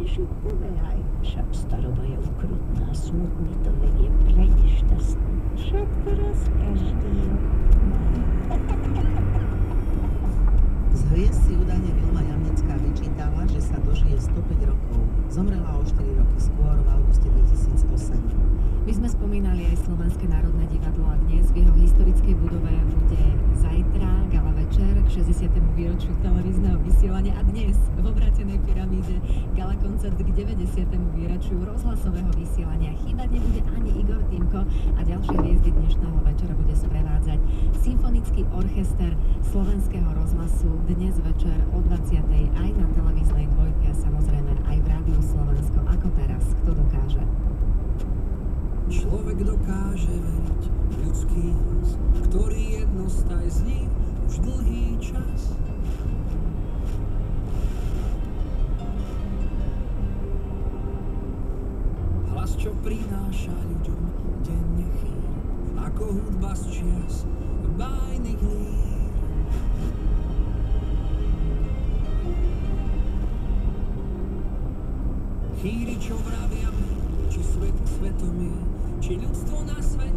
prežitové aj. Však staroba je ukrutná, smutný to vek je pre nešťastný. Všetko raz každý rok má. Z hviezd si údajne Vilma Jamnecká vyčítala, že sa dožije 105 rokov. Zomrela o 4 roky skôr v auguste 2008. My sme spomínali aj Slovenské národné divadlo a dnes v jeho historickej budove bude zajtra gala večer k 60. výročiu televízneho vysielania a dnes v obrátenej pyramíde gala koncert k 90. výročiu rozhlasového vysielania. Chýbať nebude ani Igor Týmko a ďalšie hviezdy dnešného večera bude sprevádzať Symfonický orchester Slovenského rozhlasu dnes večer o 20. aj na televíznej dvojke a samozrejme aj v Rádiu Slovensko. Ako teraz, kto dokáže? Človek dokáže veriť v ľudský hlas, ktorý jednostaj zní už dlhý čas. Hlas, čo prináša ľuďom denne chýr, ako hudba z čias bájnych lír. Chýry, čo vravia mi, či svet svetom je, či ľudstvo na svete